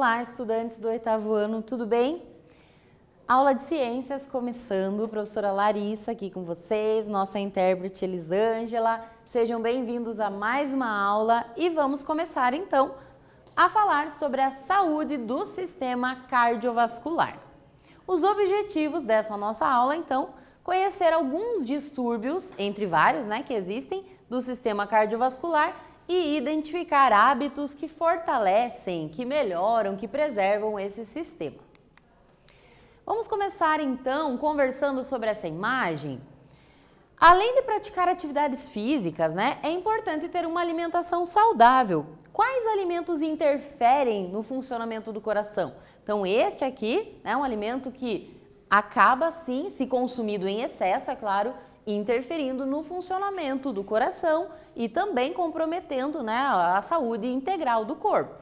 Olá, estudantes do 8º ano, tudo bem? Aula de ciências começando, professora Larissa aqui com vocês, nossa intérprete Elisângela. Sejam bem-vindos a mais uma aula e vamos começar então a falar sobre a saúde do sistema cardiovascular. Os objetivos dessa nossa aula, então, conhecer alguns distúrbios, entre vários, que existem, do sistema cardiovascular e identificar hábitos que fortalecem, que melhoram, que preservam esse sistema. Vamos começar então conversando sobre essa imagem. Além de praticar atividades físicas, é importante ter uma alimentação saudável. Quais alimentos interferem no funcionamento do coração? Então este aqui é um alimento que acaba sim, se consumido em excesso, é claro, interferindo no funcionamento do coração e também comprometendo a saúde integral do corpo.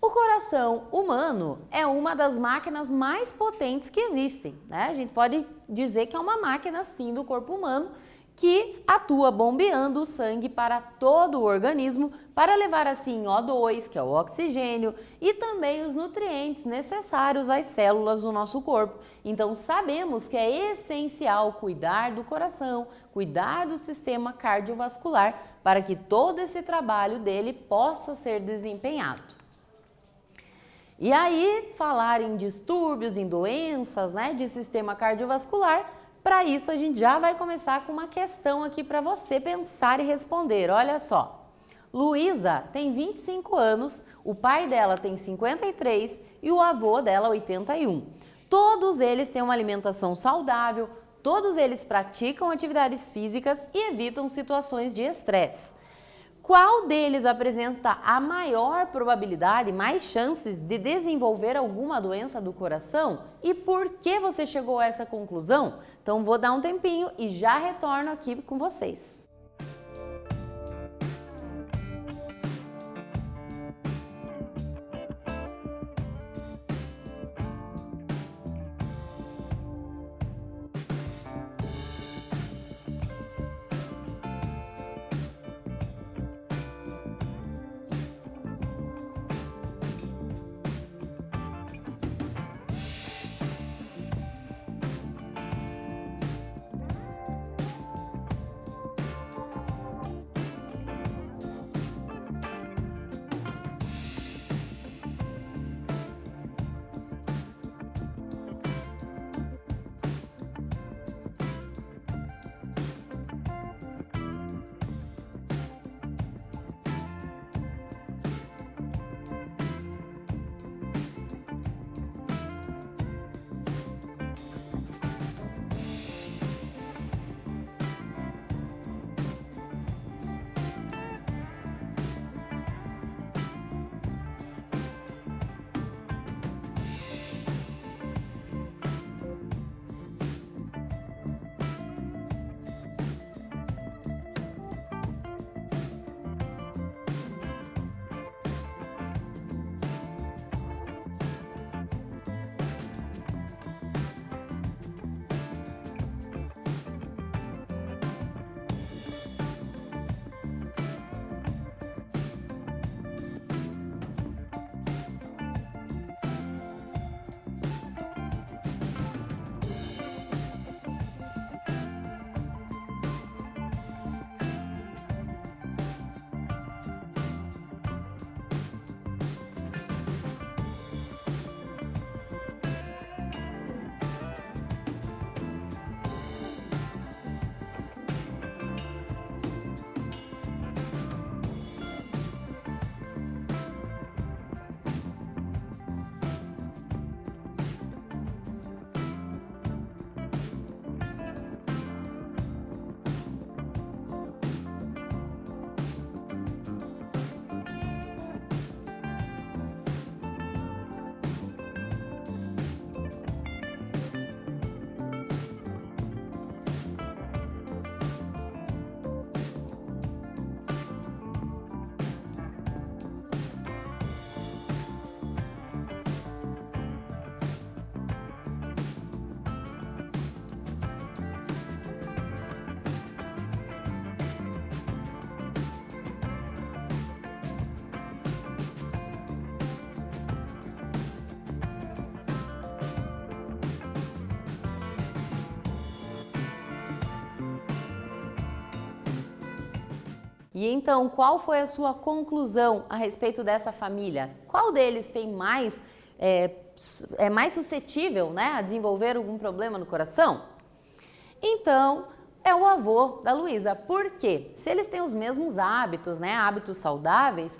O coração humano é uma das máquinas mais potentes que existem, A gente pode dizer que é uma máquina, sim, do corpo humano que atua bombeando o sangue para todo o organismo para levar, assim, O2, que é o oxigênio, e também os nutrientes necessários às células do nosso corpo. Então, sabemos que é essencial cuidar do coração, cuidar do sistema cardiovascular para que todo esse trabalho dele possa ser desempenhado. E aí, falar em distúrbios, em doenças, de sistema cardiovascular, para isso a gente já vai começar com uma questão aqui para você pensar e responder. Olha só, Luísa tem 25 anos, o pai dela tem 53 e o avô dela 81. Todos eles têm uma alimentação saudável, todos eles praticam atividades físicas e evitam situações de estresse. Qual deles apresenta a maior probabilidade, mais chances de desenvolver alguma doença do coração? E por que você chegou a essa conclusão? Então vou dar um tempinho e já retorno aqui com vocês. E então, qual foi a sua conclusão a respeito dessa família? Qual deles tem mais, é mais suscetível, né, a desenvolver algum problema no coração? Então, é o avô da Luísa. Por quê? Se eles têm os mesmos hábitos, né, hábitos saudáveis,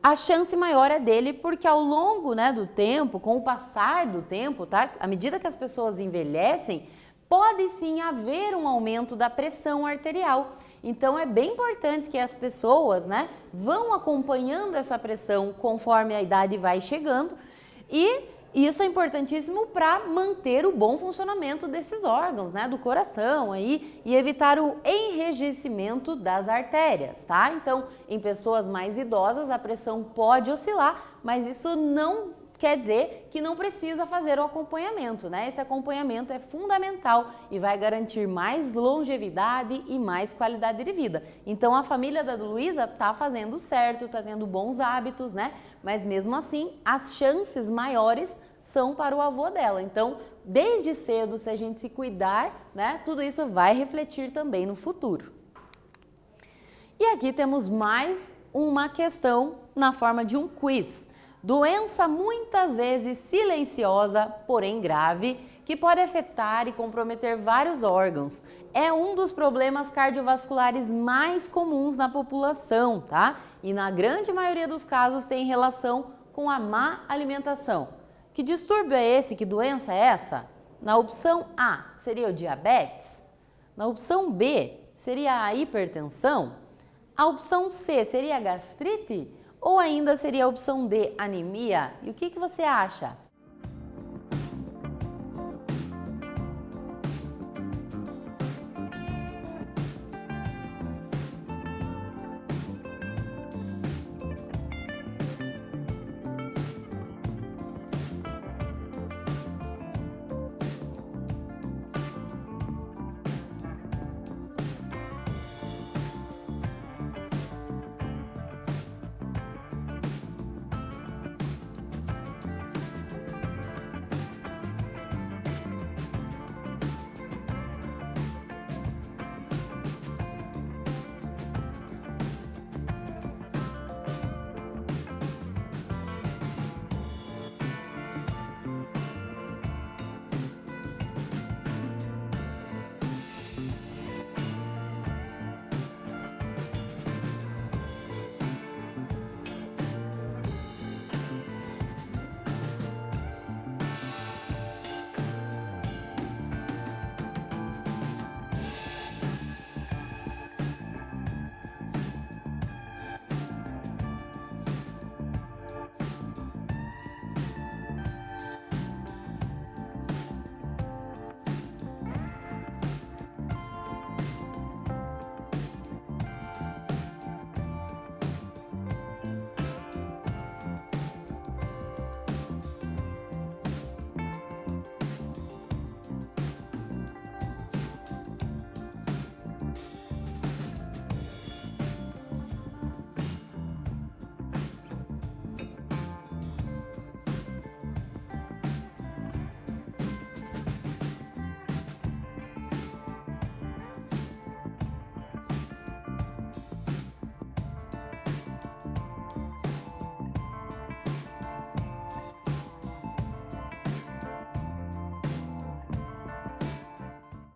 a chance maior é dele, porque ao longo, né, do tempo, com o passar do tempo, tá? À medida que as pessoas envelhecem, pode sim haver um aumento da pressão arterial. Então é bem importante que as pessoas, né, vão acompanhando essa pressão conforme a idade vai chegando, e isso é importantíssimo para manter o bom funcionamento desses órgãos, né, do coração aí, e evitar o enrijecimento das artérias, tá? Então, em pessoas mais idosas, a pressão pode oscilar, mas isso não quer dizer que não precisa fazer o acompanhamento, né? Esse acompanhamento é fundamental e vai garantir mais longevidade e mais qualidade de vida. Então, a família da Luísa tá fazendo certo, tá tendo bons hábitos, né? Mas mesmo assim, as chances maiores são para o avô dela. Então, desde cedo, se a gente se cuidar, né? Tudo isso vai refletir também no futuro. E aqui temos mais uma questão na forma de um quiz. Doença muitas vezes silenciosa, porém grave, que pode afetar e comprometer vários órgãos. É um dos problemas cardiovasculares mais comuns na população, tá? E na grande maioria dos casos tem relação com a má alimentação. Que distúrbio é esse? Que doença é essa? Na opção A, seria o diabetes. Na opção B, seria a hipertensão. A opção C, seria a gastrite. Ou ainda seria a opção D, anemia? E o que você acha?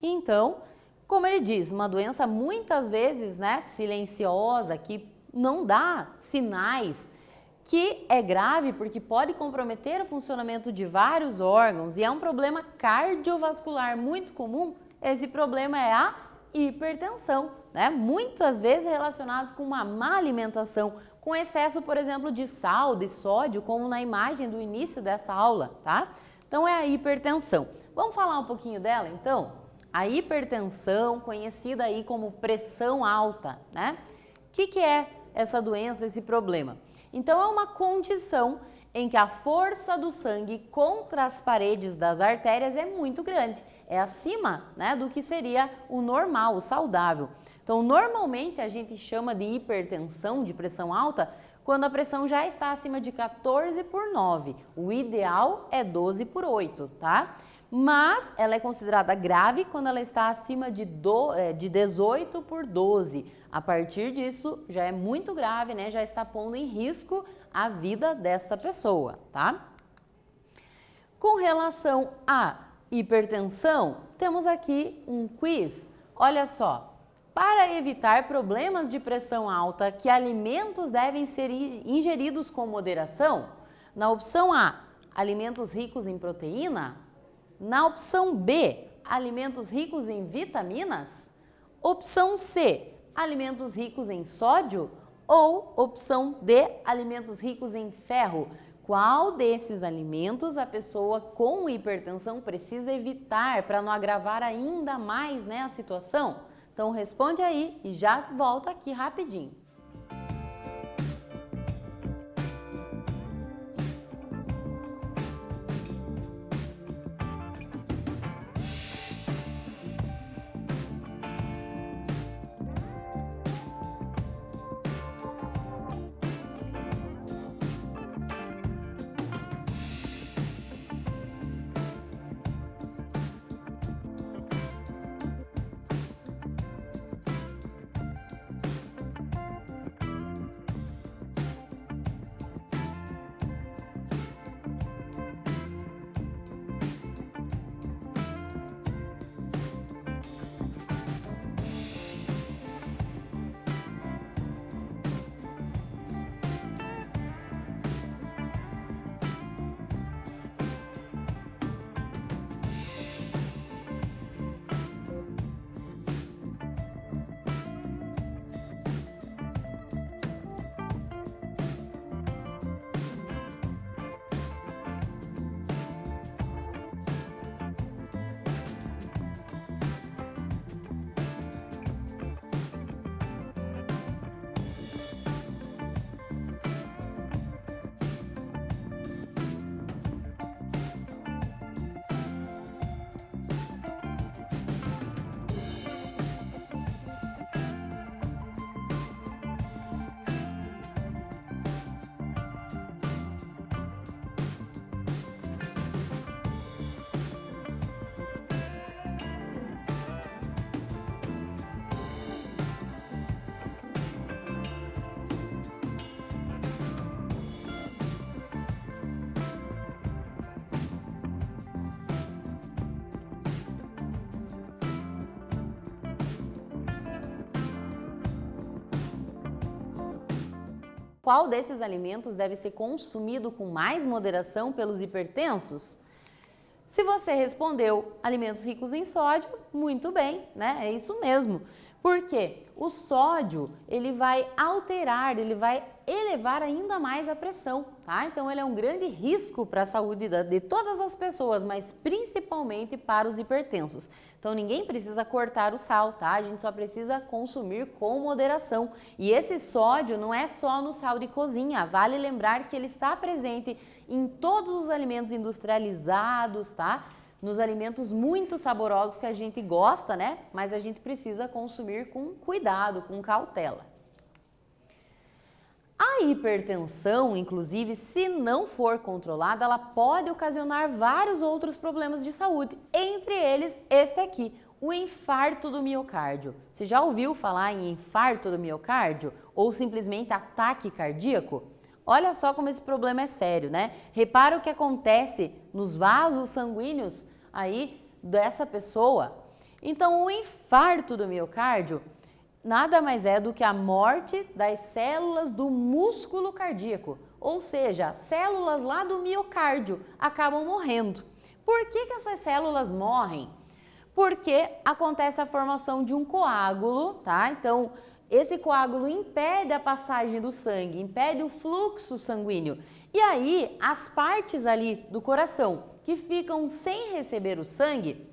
Então, como ele diz, uma doença muitas vezes, né, silenciosa, que não dá sinais, que é grave porque pode comprometer o funcionamento de vários órgãos e é um problema cardiovascular muito comum. Esse problema é a hipertensão, né? Muitas vezes relacionados com uma má alimentação, com excesso, por exemplo, de sal, de sódio, como na imagem do início dessa aula, tá? Então é a hipertensão. Vamos falar um pouquinho dela, então? A hipertensão, conhecida aí como pressão alta, né? O que é essa doença, esse problema? Então é uma condição em que a força do sangue contra as paredes das artérias é muito grande, é acima, né, do que seria o normal, o saudável. Então normalmente a gente chama de hipertensão, de pressão alta, quando a pressão já está acima de 14/9. O ideal é 12/8, tá? Mas ela é considerada grave quando ela está acima de 18/12. A partir disso, já é muito grave, né? Já está pondo em risco a vida desta pessoa, tá? Com relação à hipertensão, temos aqui um quiz. Olha só, para evitar problemas de pressão alta, que alimentos devem ser ingeridos com moderação? Na opção A, alimentos ricos em proteína. Na opção B, alimentos ricos em vitaminas. Opção C, alimentos ricos em sódio. Ou opção D, alimentos ricos em ferro. Qual desses alimentos a pessoa com hipertensão precisa evitar para não agravar ainda mais, né, a situação? Então responde aí e já volto aqui rapidinho. Qual desses alimentos deve ser consumido com mais moderação pelos hipertensos? Se você respondeu alimentos ricos em sódio, muito bem, né? É isso mesmo. Por quê? O sódio, ele vai alterar, ele vai elevar ainda mais a pressão, tá? Então ele é um grande risco para a saúde de todas as pessoas, mas principalmente para os hipertensos. Então ninguém precisa cortar o sal, tá? A gente só precisa consumir com moderação. E esse sódio não é só no sal de cozinha, vale lembrar que ele está presente em todos os alimentos industrializados, tá? Nos alimentos muito saborosos que a gente gosta, né? Mas a gente precisa consumir com cuidado, com cautela. A hipertensão, inclusive, se não for controlada, ela pode ocasionar vários outros problemas de saúde, entre eles esse aqui, o infarto do miocárdio. Você já ouviu falar em infarto do miocárdio ou simplesmente ataque cardíaco? Olha só como esse problema é sério, né? Repara o que acontece nos vasos sanguíneos aí dessa pessoa. Então, o infarto do miocárdio nada mais é do que a morte das células do músculo cardíaco, ou seja, células lá do miocárdio acabam morrendo. Por que essas células morrem? Porque acontece a formação de um coágulo, tá? Então, esse coágulo impede a passagem do sangue, impede o fluxo sanguíneo. E aí, as partes ali do coração que ficam sem receber o sangue,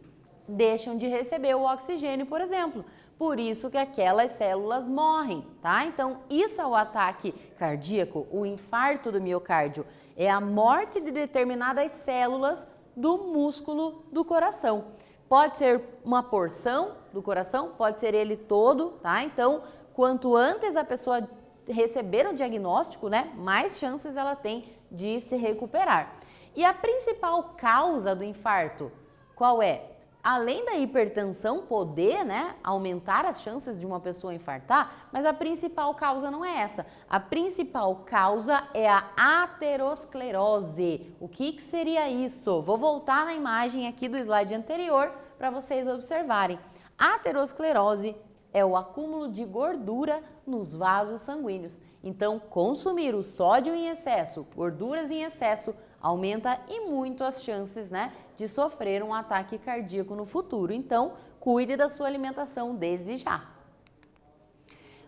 deixam de receber o oxigênio, por exemplo. Por isso que aquelas células morrem, tá? Então, isso é o ataque cardíaco, o infarto do miocárdio. É a morte de determinadas células do músculo do coração. Pode ser uma porção do coração, pode ser ele todo, tá? Então, quanto antes a pessoa receber o diagnóstico, né, mais chances ela tem de se recuperar. E a principal causa do infarto, qual é? Além da hipertensão poder, né, aumentar as chances de uma pessoa infartar, mas a principal causa não é essa. A principal causa é a aterosclerose. O que seria isso? Vou voltar na imagem aqui do slide anterior para vocês observarem. A aterosclerose é o acúmulo de gordura nos vasos sanguíneos. Então, consumir o sódio em excesso, gorduras em excesso, aumenta e muito as chances, né, de sofrer um ataque cardíaco no futuro. Então, cuide da sua alimentação desde já.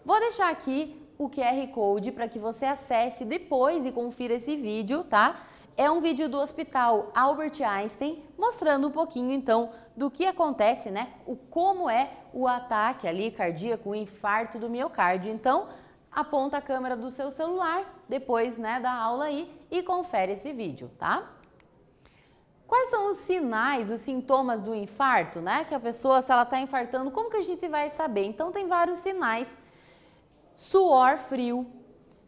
Vou deixar aqui o QR Code para que você acesse depois e confira esse vídeo, tá? É um vídeo do Hospital Albert Einstein, mostrando um pouquinho, então, do que acontece, né? Como é o ataque ali cardíaco, o infarto do miocárdio. Então, aponta a câmera do seu celular, depois, né, da aula aí, e confere esse vídeo, tá? Quais são os sinais, os sintomas do infarto, né? Que a pessoa, se ela está infartando, como que a gente vai saber? Então, tem vários sinais. Suor frio,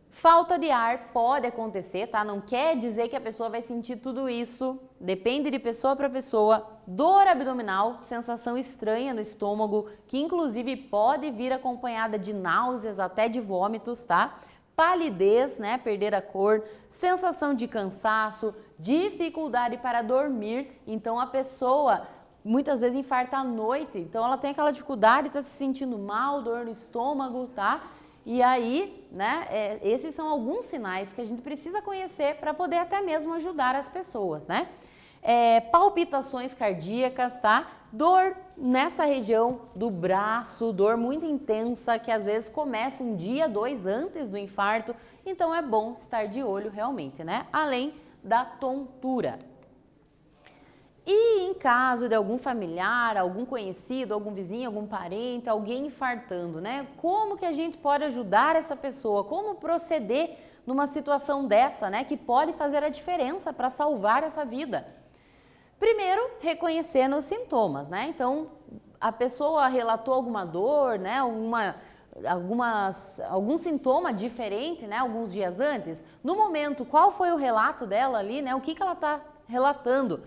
falta de ar pode acontecer, tá? Não quer dizer que a pessoa vai sentir tudo isso, depende de pessoa para pessoa. Dor abdominal, sensação estranha no estômago, que inclusive pode vir acompanhada de náuseas, até de vômitos, tá? Palidez, né? Perder a cor, sensação de cansaço, dificuldade para dormir. Então a pessoa muitas vezes infarta à noite, então ela tem aquela dificuldade, está se sentindo mal, dor no estômago, tá? E aí, né, esses são alguns sinais que a gente precisa conhecer para poder até mesmo ajudar as pessoas, né? Palpitações cardíacas, tá? Dor nessa região do braço, dor muito intensa, que às vezes começa um dia, 2 antes do infarto, então é bom estar de olho realmente, né? Além da tontura. E em caso de algum familiar, algum conhecido, algum vizinho, algum parente, alguém infartando, né? Como que a gente pode ajudar essa pessoa? Como proceder numa situação dessa, né? Que pode fazer a diferença para salvar essa vida? Primeiro, reconhecendo os sintomas, né? Então, a pessoa relatou alguma dor, né? Algum sintoma diferente, né? Alguns dias antes. No momento, qual foi o relato dela ali, né? O que ela está relatando?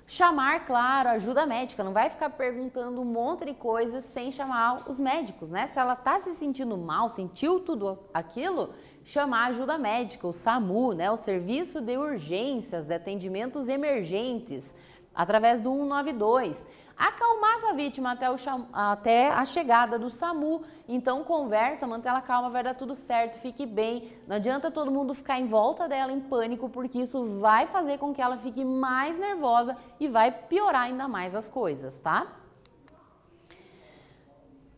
Chamar, claro, ajuda médica, não vai ficar perguntando um monte de coisas sem chamar os médicos, né? Se ela tá se sentindo mal, sentiu tudo aquilo, chamar ajuda médica, o SAMU, né? O Serviço de Urgências, de Atendimentos Emergentes, através do 192. Acalmar essa vítima até a chegada do SAMU. Então conversa, mantém ela calma, vai dar tudo certo, fique bem. Não adianta todo mundo ficar em volta dela em pânico, porque isso vai fazer com que ela fique mais nervosa e vai piorar ainda mais as coisas, tá?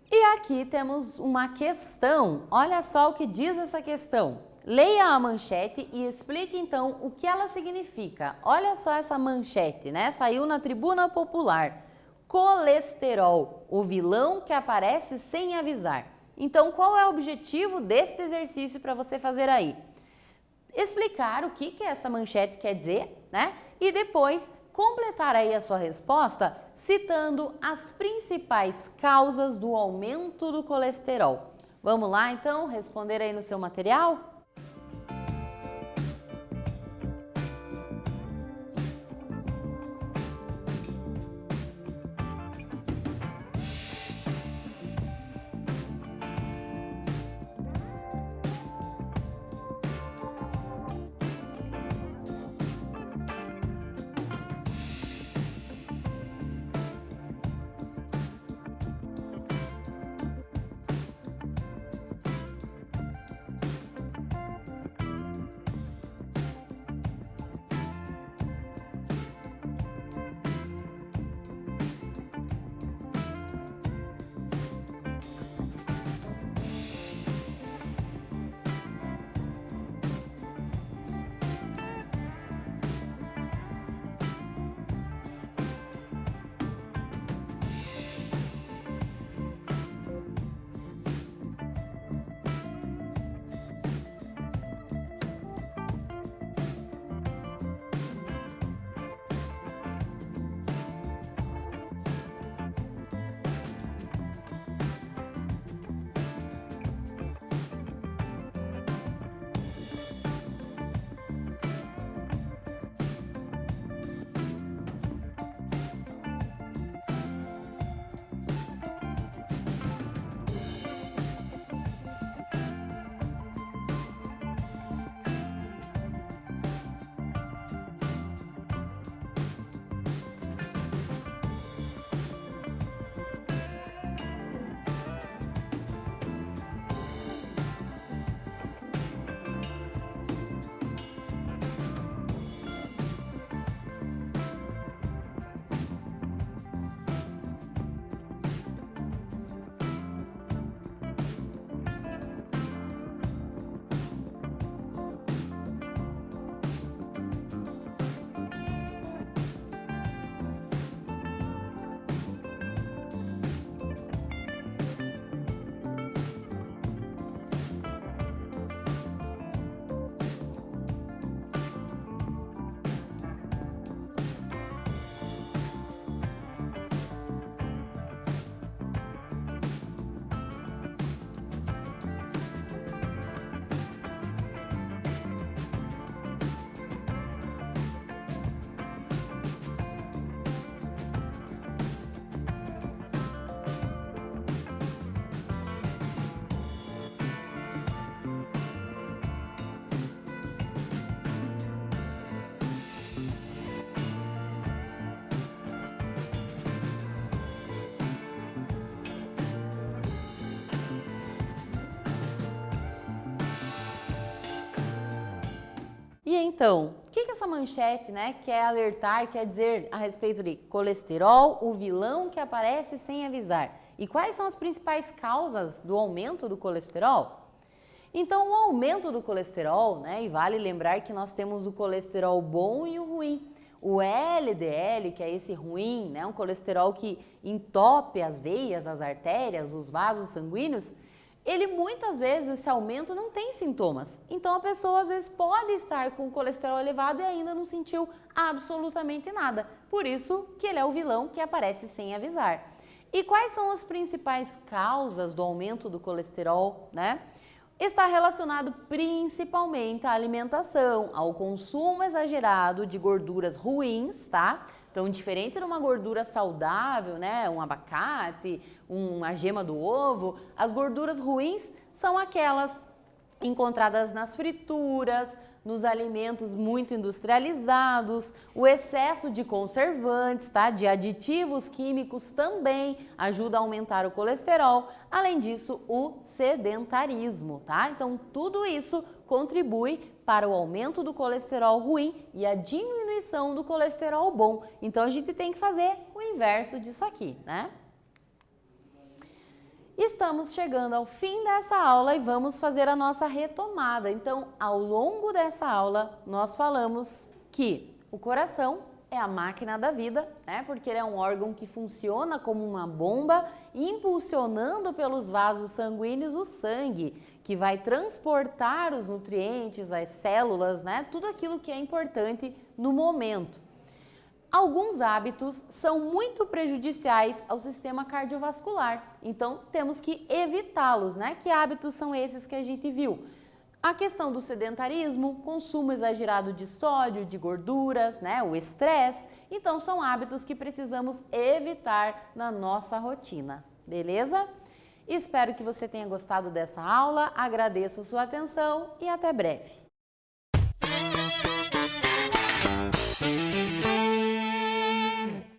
E aqui temos uma questão. Olha só o que diz essa questão. Leia a manchete e explique então o que ela significa. Olha só essa manchete, né? Saiu na Tribuna Popular. Colesterol, o vilão que aparece sem avisar. Então, qual é o objetivo deste exercício para você fazer aí? Explicar o que essa manchete quer dizer, né? E depois completar aí a sua resposta citando as principais causas do aumento do colesterol. Vamos lá, então, responder aí no seu material? E então, o que essa manchete, né, quer alertar, quer dizer a respeito de colesterol, o vilão que aparece sem avisar? E quais são as principais causas do aumento do colesterol? Então, o aumento do colesterol, né, e vale lembrar que nós temos o colesterol bom e o ruim. O LDL, que é esse ruim, né, um colesterol que entope as veias, as artérias, os vasos sanguíneos, ele muitas vezes, esse aumento não tem sintomas. Então a pessoa às vezes pode estar com o colesterol elevado e ainda não sentiu absolutamente nada. Por isso que ele é o vilão que aparece sem avisar. E quais são as principais causas do aumento do colesterol, né? Está relacionado principalmente à alimentação, ao consumo exagerado de gorduras ruins, tá? Então, diferente de uma gordura saudável, né, um abacate, uma gema do ovo, as gorduras ruins são aquelas encontradas nas frituras, nos alimentos muito industrializados, o excesso de conservantes, tá? De aditivos químicos também ajuda a aumentar o colesterol. Além disso, o sedentarismo, tá? Então, tudo isso contribui para o aumento do colesterol ruim e a diminuição do colesterol bom. Então, a gente tem que fazer o inverso disso aqui, né? Estamos chegando ao fim dessa aula e vamos fazer a nossa retomada. Então, ao longo dessa aula, nós falamos que o coração é a máquina da vida, né? Porque ele é um órgão que funciona como uma bomba, impulsionando pelos vasos sanguíneos o sangue, que vai transportar os nutrientes, as células, né? Tudo aquilo que é importante no momento. Alguns hábitos são muito prejudiciais ao sistema cardiovascular, então temos que evitá-los, né? Que hábitos são esses que a gente viu? A questão do sedentarismo, consumo exagerado de sódio, de gorduras, né? O estresse. Então são hábitos que precisamos evitar na nossa rotina, beleza? Espero que você tenha gostado dessa aula, agradeço a sua atenção e até breve.